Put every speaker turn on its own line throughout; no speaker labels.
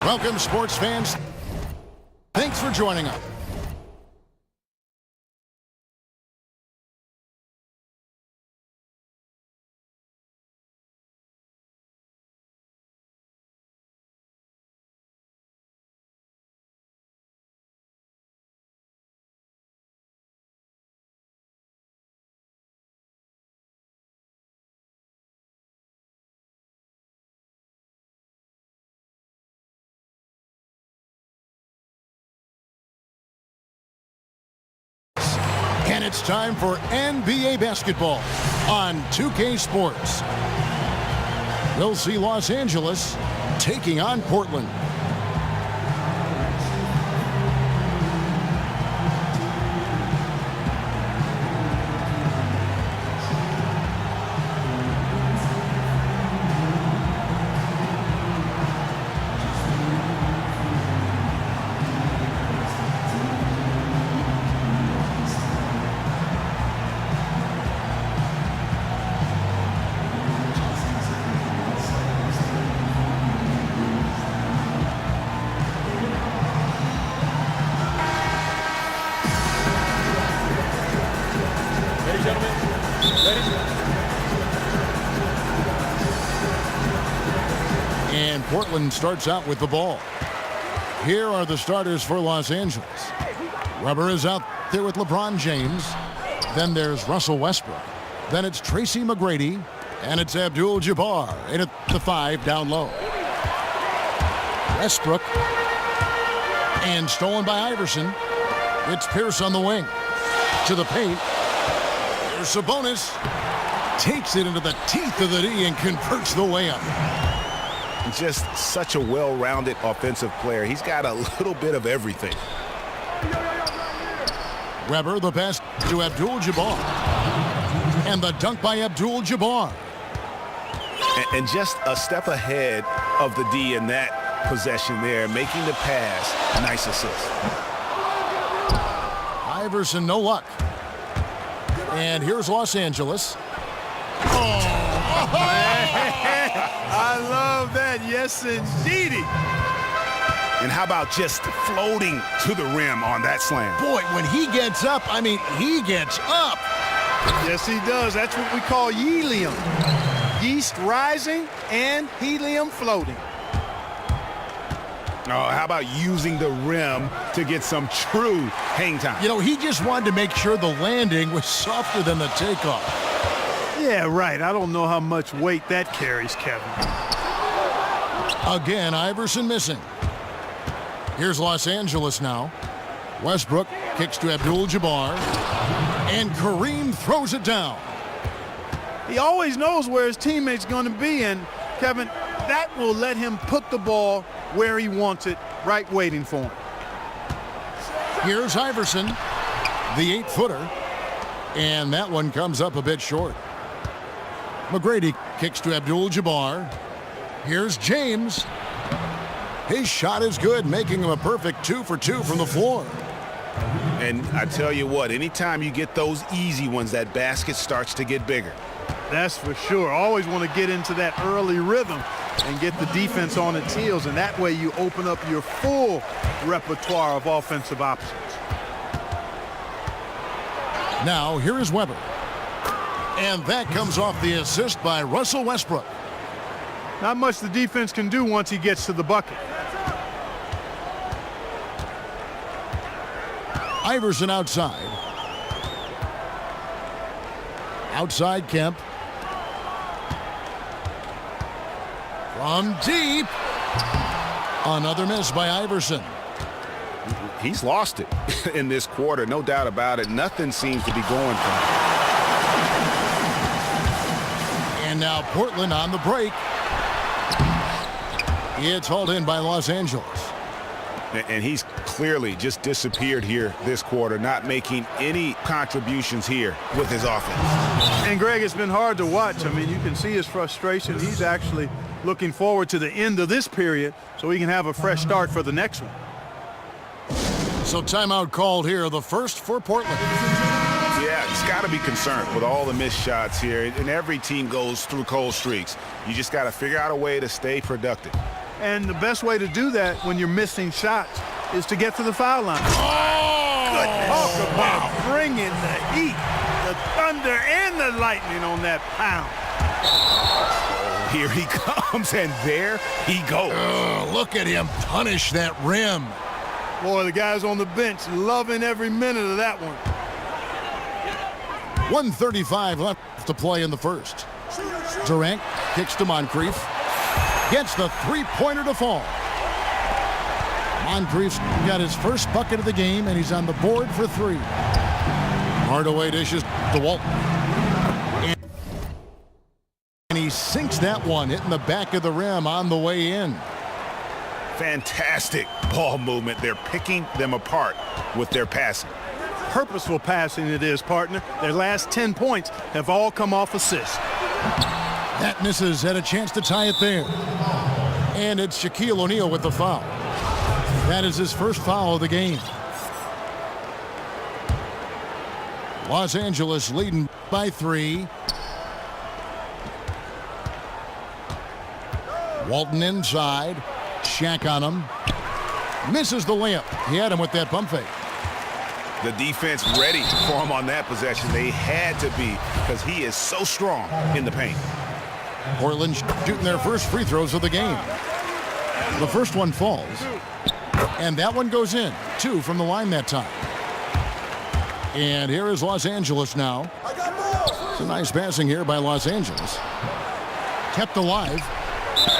Welcome, sports fans. Thanks for joining us. And it's time for NBA basketball on 2K Sports. We'll see Los Angeles taking on Portland. And Portland starts out with the ball. Here are the starters for Los Angeles. Webber is out there with LeBron James. Then there's Russell Westbrook. Then it's Tracy McGrady. And it's Abdul-Jabbar in at the 5 down low. Westbrook. And stolen by Iverson. It's Pierce on the wing. To the paint. There's Sabonis. Takes it into the teeth of the D and converts the layup.
Just such a well-rounded offensive player. He's got a little bit of everything.
Webber, the pass to Abdul-Jabbar. And the dunk by Abdul-Jabbar.
And just a step ahead of the D in that possession there, making the pass. Nice assist.
Iverson, no luck. And here's Los Angeles.
I love that. Yes, indeedy.
And how about just floating to the rim on that slam?
Boy, when he gets up, I mean, he gets up.
Yes, he does. That's what we call helium. Yeast rising and helium floating.
Oh, how about using the rim to get some true hang time?
You know, he just wanted to make sure the landing was softer than the takeoff.
Yeah, right. I don't know how much weight that carries, Kevin.
Again, Iverson missing. Here's Los Angeles now. Westbrook kicks to Abdul-Jabbar. And Kareem throws it down.
He always knows where his teammate's going to be, and, Kevin, that will let him put the ball where he wants it, right waiting for him.
Here's Iverson, the 8-footer. And that one comes up a bit short. McGrady kicks to Abdul-Jabbar. Here's James. His shot is good, making him a perfect 2 for 2 from the floor.
And I tell you what, anytime you get those easy ones, that basket starts to get bigger.
That's for sure. Always want to get into that early rhythm and get the defense on its heels, and that way you open up your full repertoire of offensive options.
Now, here is Webber. And that comes off the assist by Russell Westbrook.
Not much the defense can do once he gets to the bucket.
Iverson outside. Outside Kemp. From deep. Another miss by Iverson.
He's lost it in this quarter, no doubt about it. Nothing seems to be going for him.
And now Portland on the break. It's hauled in by Los Angeles.
And he's clearly just disappeared here this quarter, not making any contributions here with his offense.
And, Greg, it's been hard to watch. I mean, you can see his frustration. He's actually looking forward to the end of this period so he can have a fresh start for the next one.
So timeout called here, the first for Portland.
Yeah, he's got to be concerned with all the missed shots here, and every team goes through cold streaks. You just got to figure out a way to stay productive.
And the best way to do that when you're missing shots is to get to the foul line. Talk about bringing the heat, the thunder, and the lightning on that pound.
Here he comes, and there he goes.
Look at him punish that rim.
Boy, the guys on the bench loving every minute of that one.
1:35 left to play in the first. Durant kicks to Moncrief. Gets the three-pointer to fall. Moncrief's got his first bucket of the game, and he's on the board for three. Hardaway dishes to Walton. And he sinks that one, hitting the back of the rim on the way in.
Fantastic ball movement. They're picking them apart with their passing.
Purposeful passing it is, partner. Their last 10 points have all come off assists.
That misses, had a chance to tie it there. And it's Shaquille O'Neal with the foul. That is his first foul of the game. Los Angeles leading by 3. Walton inside. Shaq on him. Misses the layup. He had him with that pump fake.
The defense ready for him on that possession. They had to be, because he is so strong in the paint.
Portland shooting their first free throws of the game. The first one falls. And that one goes in. 2 from the line that time. And here is Los Angeles now. It's a nice passing here by Los Angeles. Kept alive.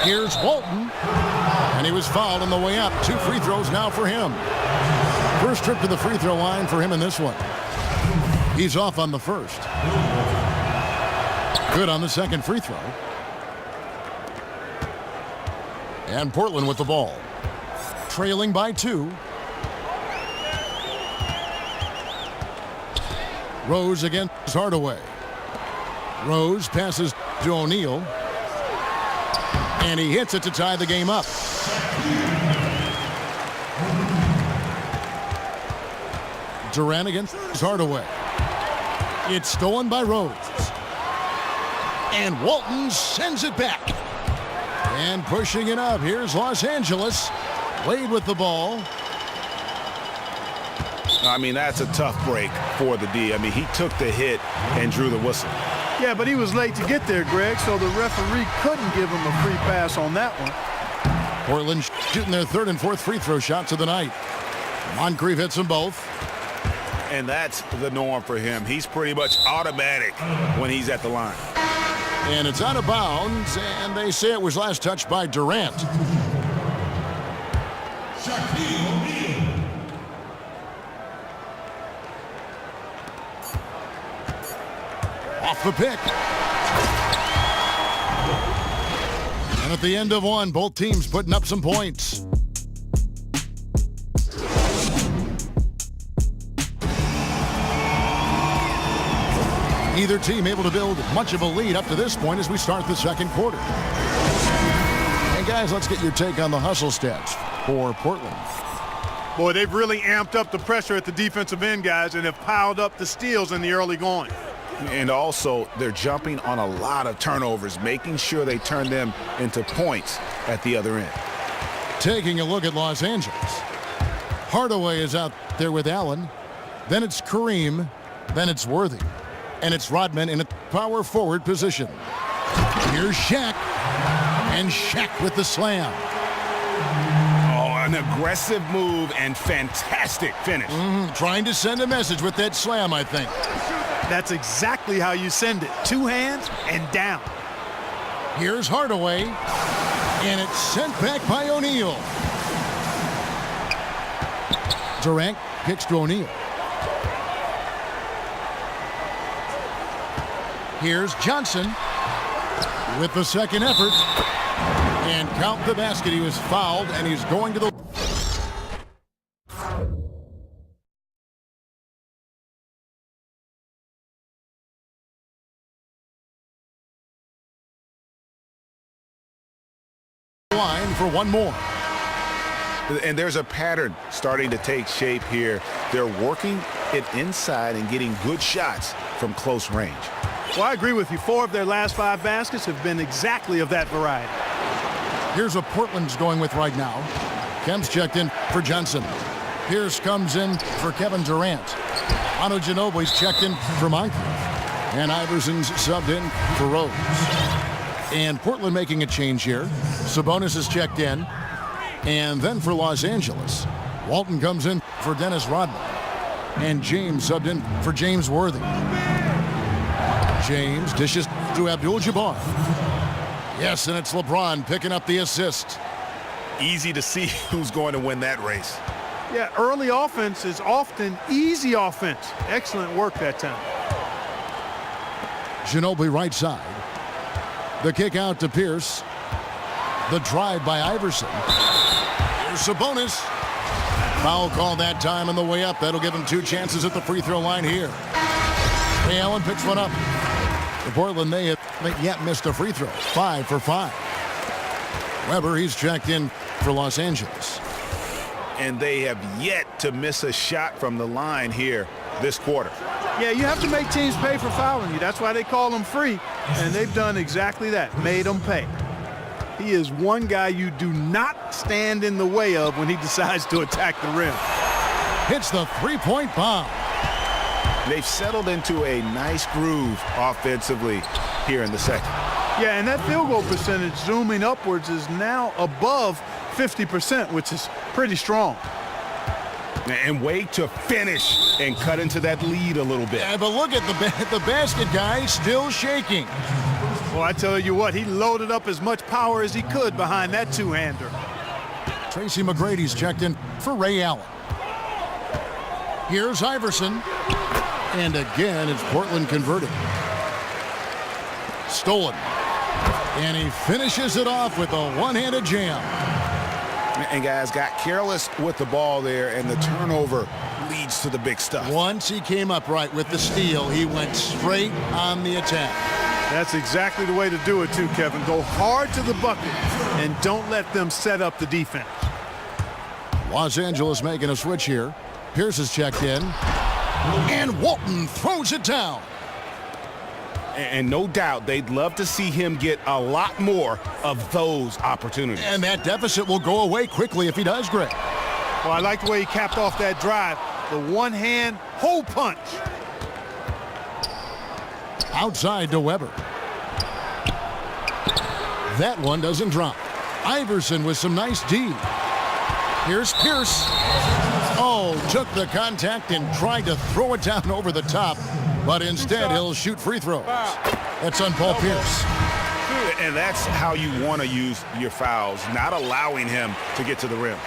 Here's Walton. And he was fouled on the way up. 2 free throws now for him. First trip to the free throw line for him in this one. He's off on the first. Good on the second free throw. And Portland with the ball. Trailing by 2. Rose against Hardaway. Rose passes to O'Neal. And he hits it to tie the game up. Durant against Hardaway. It's stolen by Rose. And Walton sends it back. And pushing it up. Here's Los Angeles. Wade with the ball.
I mean, that's a tough break for the D. I mean, he took the hit and drew the whistle.
Yeah, but he was late to get there, Greg, so the referee couldn't give him a free pass on that one.
Portland shooting their third and fourth free throw shots of the night. Moncrief hits them both.
And that's the norm for him. He's pretty much automatic when he's at the line.
And it's out of bounds, and they say it was last touched by Durant. Off the pick. And at the end of one, both teams putting up some points. Either team able to build much of a lead up to this point as we start the second quarter. And guys, let's get your take on the hustle stats for Portland.
Boy, they've really amped up the pressure at the defensive end, guys, and have piled up the steals in the early going.
And also, they're jumping on a lot of turnovers, making sure they turn them into points at the other end.
Taking a look at Los Angeles. Hardaway is out there with Allen. Then it's Kareem. Then it's Worthy. And it's Rodman in a power forward position. Here's Shaq. And Shaq with the slam.
Oh, an aggressive move and fantastic finish.
Trying to send a message with that slam, I think.
That's exactly how you send it. 2 hands and down.
Here's Hardaway. And it's sent back by O'Neal. Durant kicks to O'Neal. Here's Johnson with the second effort. And count the basket. He was fouled, and he's going to the line for one more.
And there's a pattern starting to take shape here. They're working it inside and getting good shots from close range.
Well, I agree with you. 4 of their last 5 baskets have been exactly of that variety.
Here's what Portland's going with right now. Kemp's checked in for Johnson. Pierce comes in for Kevin Durant. Ginobili's checked in for Moncrief. And Iverson's subbed in for Rose. And Portland making a change here. Sabonis is checked in. And then for Los Angeles, Walton comes in for Dennis Rodman. And James subbed in for James Worthy. James dishes to Abdul-Jabbar. Yes, and it's LeBron picking up the assist.
Easy to see who's going to win that race.
Yeah, early offense is often easy offense. Excellent work that time.
Ginobili right side. The kick out to Pierce. The drive by Iverson. Here's Sabonis. Foul call that time on the way up. That'll give him 2 chances at the free throw line here. Ray Allen picks one up. For Portland, they have yet missed a free throw. 5 for 5. Weber, he's checked in for Los Angeles.
And they have yet to miss a shot from the line here this quarter.
Yeah, you have to make teams pay for fouling you. That's why they call them free. And they've done exactly that, made them pay. He is one guy you do not stand in the way of when he decides to attack the rim.
Hits the three-point bomb.
They've settled into a nice groove offensively here in the second.
Yeah, and that field goal percentage zooming upwards is now above 50%, which is pretty strong.
And way to finish and cut into that lead a little bit.
Yeah, but look at the basket guy still shaking.
Well, I tell you what, he loaded up as much power as he could behind that two-hander.
Tracy McGrady's checked in for Ray Allen. Here's Iverson. And again, it's Portland converting. Stolen. And he finishes it off with a one-handed jam.
And guys got careless with the ball there, and the turnover leads to the big stuff.
Once he came up right with the steal, he went straight on the attack.
That's exactly the way to do it too, Kevin. Go hard to the bucket and don't let them set up the defense.
Los Angeles making a switch here. Pierce is checked in. And Walton throws it down.
And no doubt they'd love to see him get a lot more of those opportunities.
And that deficit will go away quickly if he does, Greg.
Well, I like the way he capped off that drive. The one-hand hole punch.
Outside to Weber. That one doesn't drop. Iverson with some nice D. Here's Pierce. Oh, took the contact and tried to throw it down over the top, but instead he'll shoot free throws. That's on Paul Pierce.
And that's how you want to use your fouls, not allowing him to get to the rim.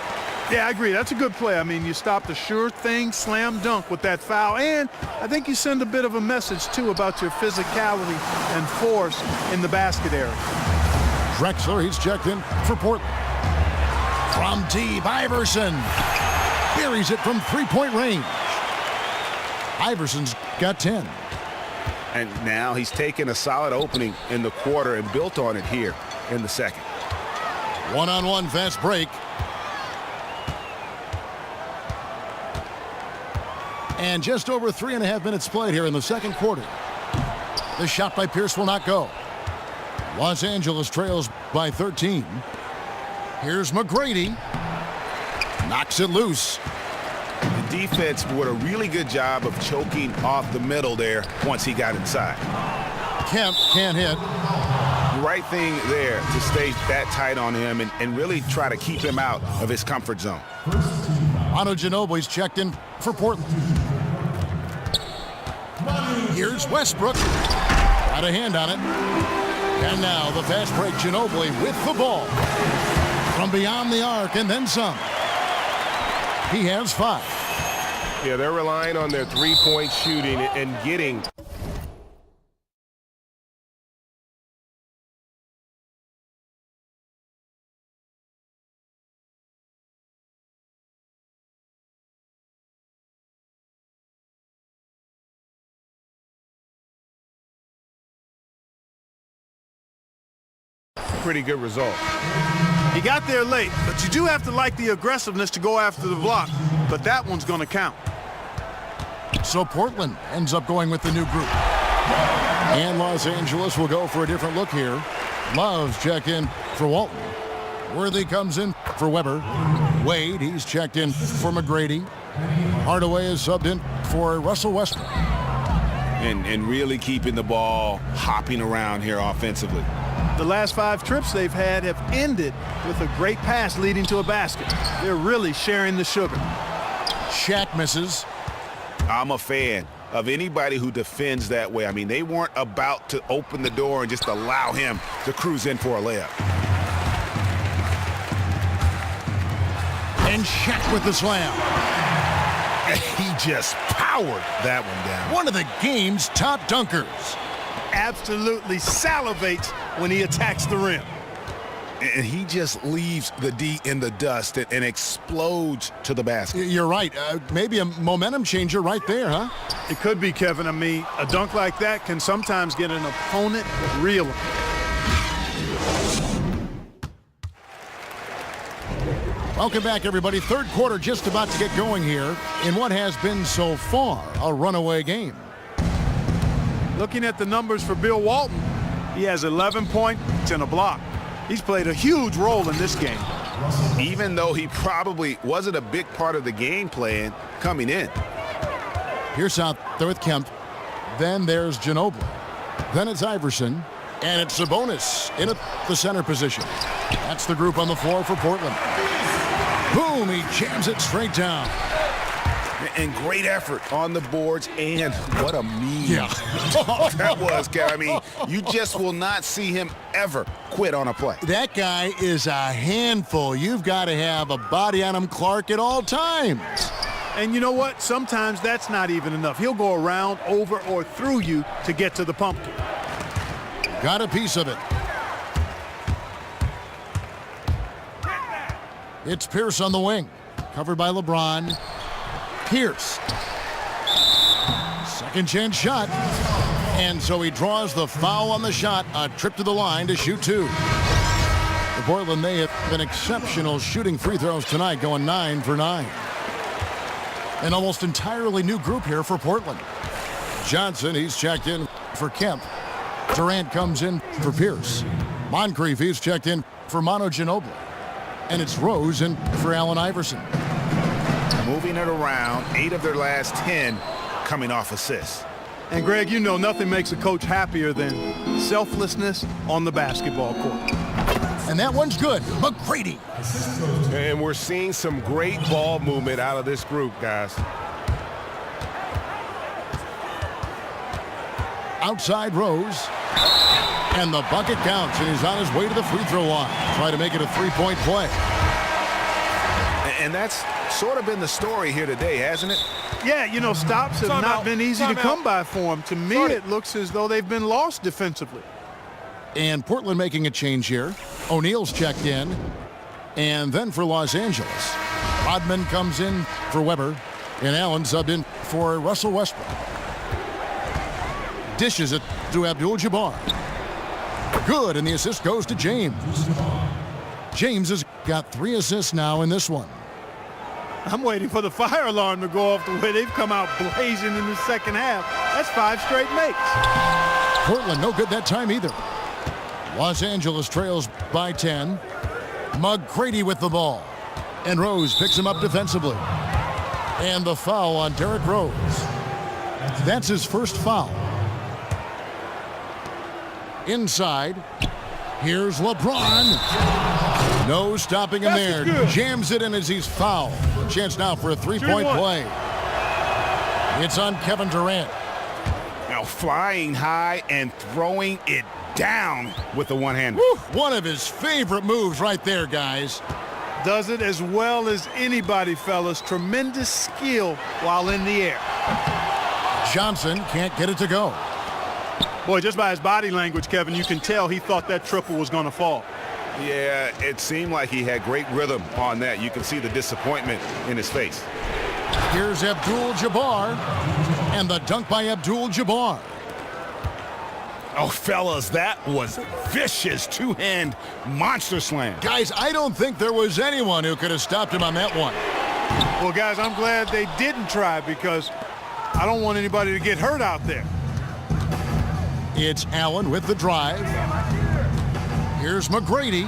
Yeah, I agree. That's a good play. I mean, you stop the sure thing slam dunk with that foul, and I think you send a bit of a message, too, about your physicality and force in the basket area.
Drexler, he's checked in for Portland. From deep, Iverson buries it from three-point range. Iverson's got 10.
And now he's taken a solid opening in the quarter and built on it here in the second.
One-on-one fast break. And just over 3.5 minutes played here in the second quarter. The shot by Pierce will not go. Los Angeles trails by 13. Here's McGrady. Knocks it loose.
The defense did a really good job of choking off the middle there once he got inside.
Kemp can't hit.
Right thing there to stay that tight on him and really try to keep him out of his comfort zone.
Ginobili's checked in for Portland. Here's Westbrook. Got a hand on it. And now the fast break, Ginobili with the ball. From beyond the arc and then some. He has 5.
Yeah, they're relying on their three-point shooting and getting. Pretty good result.
He got there late, but you do have to like the aggressiveness to go after the block, but that one's going to count.
So Portland ends up going with the new group. And Los Angeles will go for a different look here. Love's check in for Walton. Worthy comes in for Weber. Wade, he's checked in for McGrady. Hardaway is subbed in for Russell Westbrook.
And really keeping the ball hopping around here offensively.
The last 5 trips they've had have ended with a great pass leading to a basket. They're really sharing the sugar.
Shaq misses.
I'm a fan of anybody who defends that way. I mean, they weren't about to open the door and just allow him to cruise in for a layup.
And Shaq with the slam.
He just powered that one down.
One of the game's top dunkers.
Absolutely salivates when he attacks the rim.
And he just leaves the D in the dust and explodes to the basket.
You're right. Maybe a momentum changer right there, huh?
It could be, Kevin. I mean, a dunk like that can sometimes get an opponent reeling.
Welcome back, everybody. Third quarter just about to get going here in what has been so far a runaway game.
Looking at the numbers for Bill Walton, he has 11 points and a block. He's played a huge role in this game.
Even though he probably wasn't a big part of the game plan coming in.
Pierce out there with Kemp. Then there's Ginobili. Then it's Iverson. And it's Sabonis in at the center position. That's the group on the floor for Portland. Boom, he jams it straight down.
And great effort on the boards, and what a mean that was, Kev. I mean, you just will not see him ever quit on a play.
That guy is a handful. You've got to have a body on him, Clark, at all times.
And you know what? Sometimes that's not even enough. He'll go around, over, or through you to get to the pumpkin.
Got a piece of it. It's Pierce on the wing. Covered by LeBron. Pierce. Second chance shot. And so he draws the foul on the shot. A trip to the line to shoot 2. For Portland, they have been exceptional shooting free throws tonight, going 9 for 9. An almost entirely new group here for Portland. Johnson, he's checked in for Kemp. Durant comes in for Pierce. Moncrief, he's checked in for Manu Ginobili. And it's Rose in for Allen Iverson.
Moving it around, 8 of their last 10 coming off assists.
And Greg, you know nothing makes a coach happier than selflessness on the basketball court.
And that one's good. McGrady.
And we're seeing some great ball movement out of this group, guys.
Outside Rose. And the bucket counts, and he's on his way to the free throw line. Try to make it a 3-point play.
And that's sort of been the story here today, hasn't it?
Yeah, you know, stops have not been easy to come by for him. To me, it looks as though they've been lost defensively.
And Portland making a change here. O'Neal's checked in. And then for Los Angeles, Rodman comes in for Weber. And Allen subbed in for Russell Westbrook. Dishes it to Abdul-Jabbar. Good, and the assist goes to James. James has got 3 assists now in this one.
I'm waiting for the fire alarm to go off the way they've come out blazing in the second half. That's 5 straight makes.
Portland no good that time either. Los Angeles trails by 10. McGrady with the ball. And Rose picks him up defensively. And the foul on Derrick Rose. That's his first foul. Inside. Here's LeBron. No stopping him there. Jams it in as he's fouled. Chance now for a 3-point play. It's on Kevin Durant.
Now flying high and throwing it down with the one-hander.
One of his favorite moves right there, guys.
Does it as well as anybody, fellas. Tremendous skill while in the air.
Johnson can't get it to go.
Boy, just by his body language, Kevin, you can tell he thought that triple was going to fall.
Yeah, it seemed like he had great rhythm on that. You can see the disappointment in his face.
Here's Abdul-Jabbar. And the dunk by Abdul-Jabbar.
Oh, fellas, that was vicious two-hand monster slam.
Guys, I don't think there was anyone who could have stopped him on that one.
Well, guys, I'm glad they didn't try because I don't want anybody to get hurt out there.
It's Allen with the drive. Here's McGrady.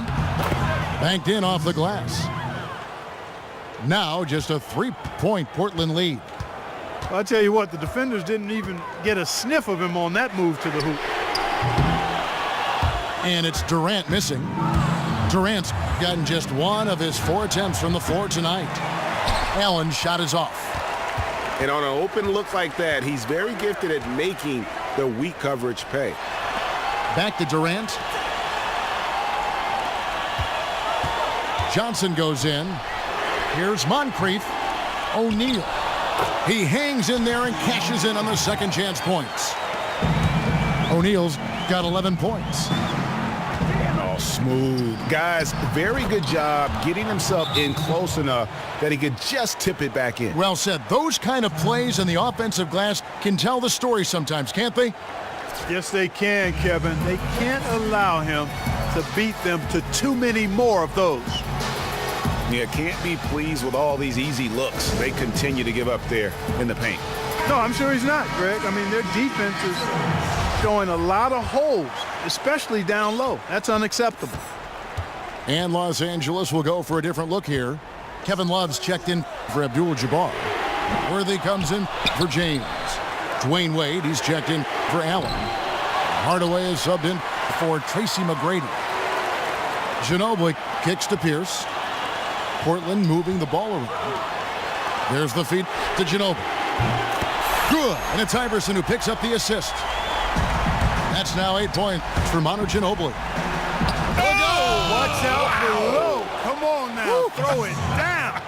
Banked in off the glass. Now just a 3-point Portland lead.
I'll tell you what, the defenders didn't even get a sniff of him on that move to the hoop.
And it's Durant missing. Durant's gotten just 1 of his 4 attempts from the floor tonight. Allen's shot is off.
And on an open look like that, he's very gifted at making the weak coverage pay.
Back to Durant. Johnson goes in. Here's Moncrief. O'Neal. He hangs in there and cashes in on the second chance points. O'Neal's got 11 points.
Oh, smooth. Guys, very good job getting himself in close enough that he could just tip it back in.
Well said. Those kind of plays in the offensive glass can tell the story sometimes, can't they?
Yes, they can, Kevin. They can't allow him to beat them to too many more of those.
Yeah, can't be pleased with all these easy looks they continue to give up there in the paint.
No, I'm sure he's not, Greg. I mean, their defense is showing a lot of holes, especially down low. That's unacceptable.
And Los Angeles will go for a different look here. Kevin Love's checked in for Abdul-Jabbar. Worthy comes in for James. Dwayne Wade, he's checked in for Allen. Hardaway is subbed in for Tracy McGrady. Ginobili kicks to Pierce. Portland moving the ball around. There's the feed to Ginobili. Good. And it's Iverson who picks up the assist. That's now 8 points for Manu Ginobili.
Oh, watch out below. Come on now. Throw it down.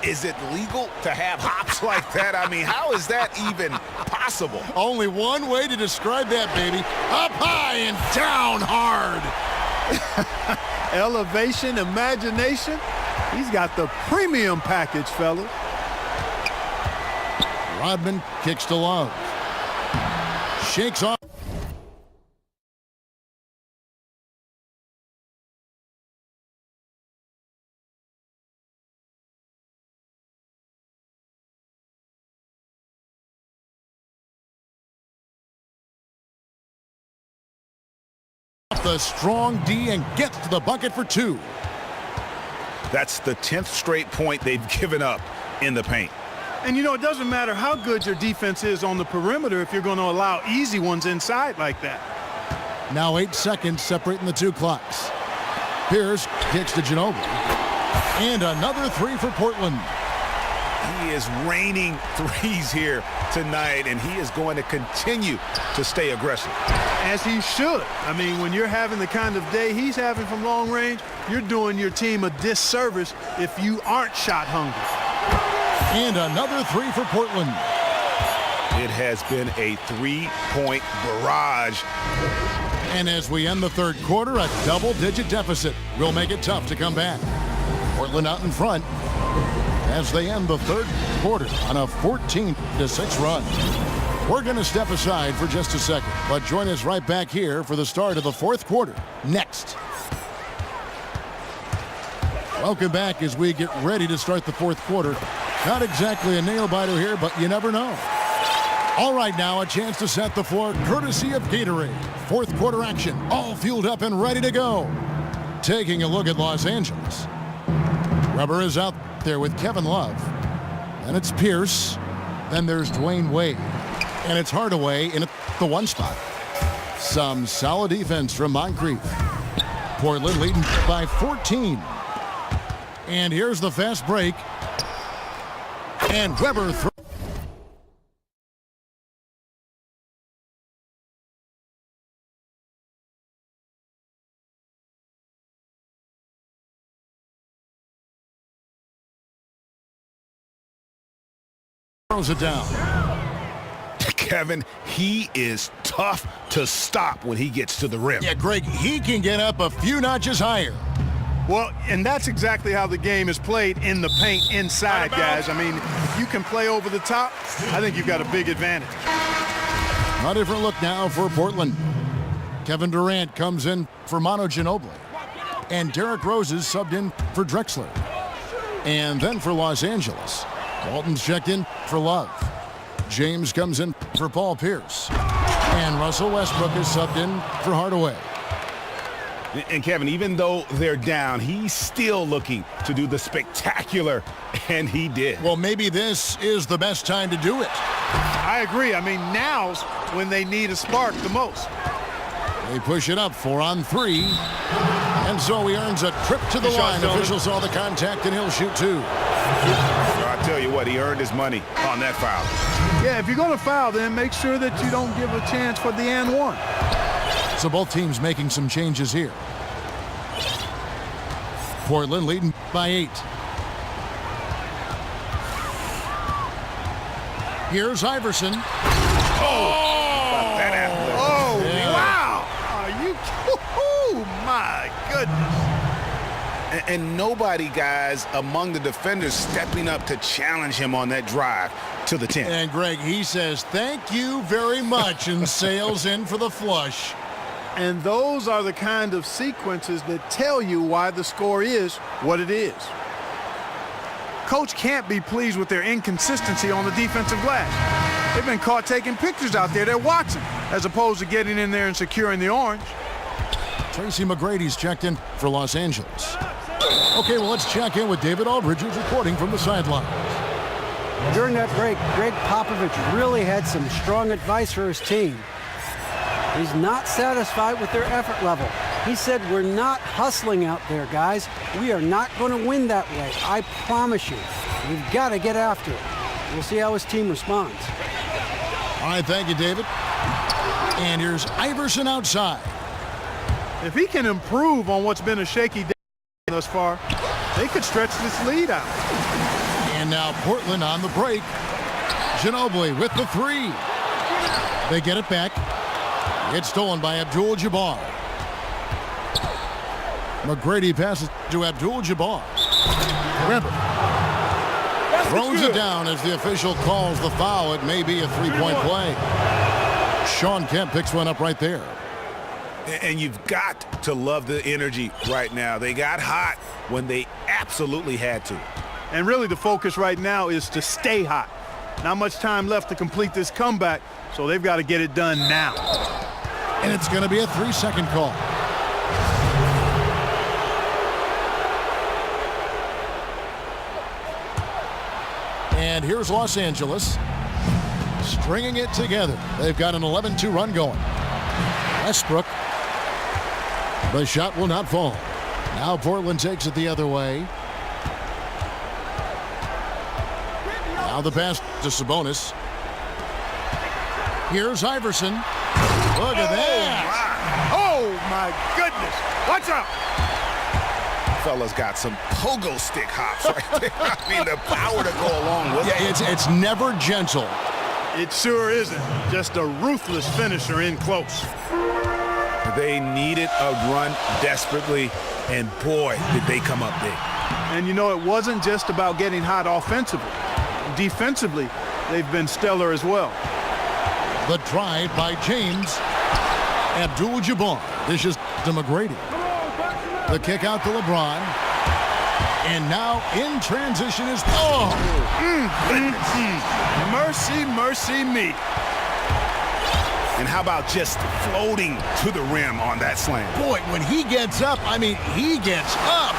Is it legal to have hops like that? I mean, how is that even possible?
Only one way to describe that, baby. Up high and down hard.
Elevation, imagination. He's got the premium package, fellas.
Rodman kicks to Love. Shakes off. The strong D and gets to the bucket for 2.
That's the 10th straight point they've given up in the paint.
And, you know, it doesn't matter how good your defense is on the perimeter if you're going to allow easy ones inside like that.
Now 8 seconds separating the 2 clocks. Pierce kicks to Ginobili. And another 3 for Portland.
He is raining threes here tonight, and he is going to continue to stay aggressive.
As he should. I mean, when you're having the kind of day he's having from long range, you're doing your team a disservice if you aren't shot hungry.
And another 3 for Portland.
It has been a 3-point barrage.
And as we end the third quarter, a double-digit deficit will make it tough to come back. Portland out in front as they end the third quarter on a 14-6 run. We're going to step aside for just a second, but join us right back here for the start of the fourth quarter next. Welcome back as we get ready to start the fourth quarter. Not exactly a nail-biter here, but you never know. All right, now a chance to set the floor courtesy of Gatorade. Fourth quarter action, all fueled up and ready to go. Taking a look at Los Angeles. Rubber is out there with Kevin Love. And it's Pierce. Then there's Dwayne Wade. And it's Hardaway in the 1 spot. Some solid defense from Moncrief. Portland leading by 14. And here's the fast break. And Weber throws it down.
Kevin, he is tough to stop when he gets to the rim.
Yeah, Greg, he can get up a few notches higher.
Well, and that's exactly how the game is played in the paint inside, guys. I mean, if you can play over the top, I think you've got a big advantage.
A different look now for Portland. Kevin Durant comes in for Manu Ginobili. And Derrick Rose is subbed in for Drexler. And then for Los Angeles, Walton's checked in for Love. James comes in for Paul Pierce. And Russell Westbrook is subbed in for Hardaway.
And Kevin, even though they're down, he's still looking to do the spectacular, and he did.
Well, maybe this is the best time to do it.
I agree. I mean, now's when they need a spark the most.
They push it up 4 on 3. And so he earns a trip to the line. Officials saw the contact, and he'll shoot 2.
I tell you what, he earned his money on that foul.
Yeah, if you're going to foul, then make sure that you don't give a chance for the and one.
So both teams making some changes here. Portland leading by 8. Here's Iverson.
Wow! Are you? Oh my goodness!
And nobody, guys, among the defenders stepping up to challenge him on that drive to the 10.
And Greg, he says, thank you very much, and sails in for the flush.
And those are the kind of sequences that tell you why the score is what it is. Coach can't be pleased with their inconsistency on the defensive glass. They've been caught taking pictures out there. They're watching, as opposed to getting in there and securing the orange.
Tracy McGrady's checked in for Los Angeles. Okay, well, let's check in with David Aldridge, who's reporting from the sideline.
During that break, Greg Popovich really had some strong advice for his team. He's not satisfied with their effort level. He said, we're not hustling out there, guys. We are not going to win that way. I promise you. We've got to get after it. We'll see how his team responds.
All right, thank you, David. And here's Iverson outside.
If he can improve on what's been a shaky day thus far, they could stretch this lead out.
And now Portland on the break. Ginobili with the 3. They get it back. It's stolen by Abdul-Jabbar. McGrady passes to Abdul-Jabbar. Remember, throws it down as the official calls the foul. It may be a 3-point play. Sean Kemp picks one up right there.
And you've got to love the energy right now. They got hot when they absolutely had to.
And really the focus right now is to stay hot. Not much time left to complete this comeback, so they've got to get it done now.
And it's going to be a 3-second call. And here's Los Angeles stringing it together. They've got an 11-2 run going. Westbrook. The shot will not fall. Now Portland takes it the other way. Now the pass to Sabonis. Here's Iverson. Look at that.
Oh, my goodness. Watch out.
Fellas got some pogo stick hops right there. I mean, the power to go along with it.
Yeah, it's never gentle.
It sure isn't. Just a ruthless finisher in close.
They needed a run desperately, and boy, did they come up big.
And you know, it wasn't just about getting hot offensively. Defensively, they've been stellar as well.
The drive by James. Abdul-Jabbar dishes to McGrady. The kick out to LeBron. And now in transition is...
Mercy, mercy me.
And how about just floating to the rim on that slam?
Boy, when he gets up, I mean, he gets up.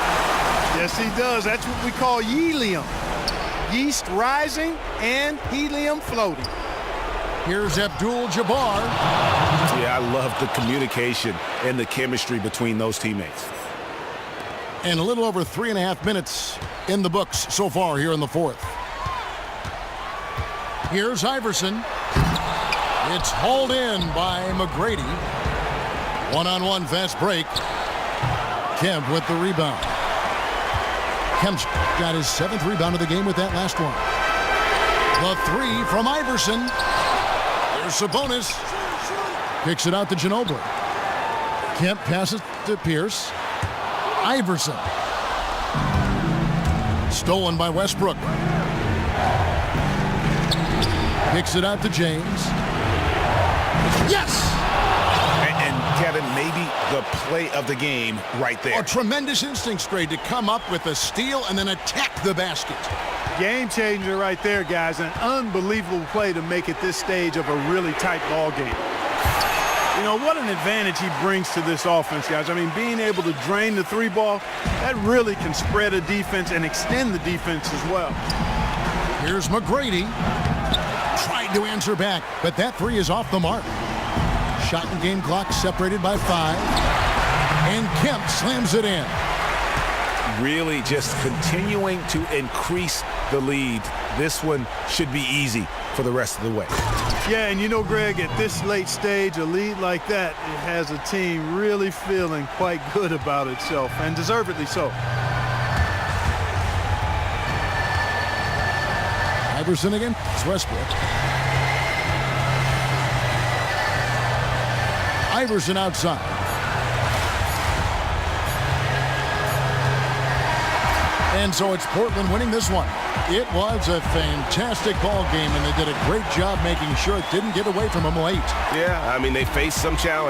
Yes, he does. That's what we call helium. Yeast rising and helium floating.
Here's Abdul-Jabbar.
Yeah, I love the communication and the chemistry between those teammates.
And a little over 3.5 minutes in the books so far here in the fourth. Here's Iverson. It's hauled in by McGrady. One-on-one fast break. Kemp with the rebound. Kemp's got his 7th rebound of the game with that last one. The 3 from Iverson. There's Sabonis. Kicks it out to Ginobili. Kemp passes to Pierce. Iverson. Stolen by Westbrook. Kicks it out to James. Yes!
And Kevin, maybe the play of the game right there.
A tremendous instincts grade to come up with a steal and then attack the basket.
Game changer right there, guys. An unbelievable play to make it this stage of a really tight ball game. You know, what an advantage he brings to this offense, guys. I mean, being able to drain the three ball, that really can spread a defense and extend the defense as well.
Here's McGrady. Tried to answer back, but that three is off the mark. Shot and game clock separated by 5. And Kemp slams it in.
Really just continuing to increase the lead. This one should be easy for the rest of the way.
Yeah, and you know, Greg, at this late stage, a lead like that, it has a team really feeling quite good about itself, and deservedly so.
Iverson again. It's Westbrook. Iverson outside. And so it's Portland winning this one. It was a fantastic ball game, and they did a great job making sure it didn't get away from them late.
Yeah, I mean, they faced some challenge.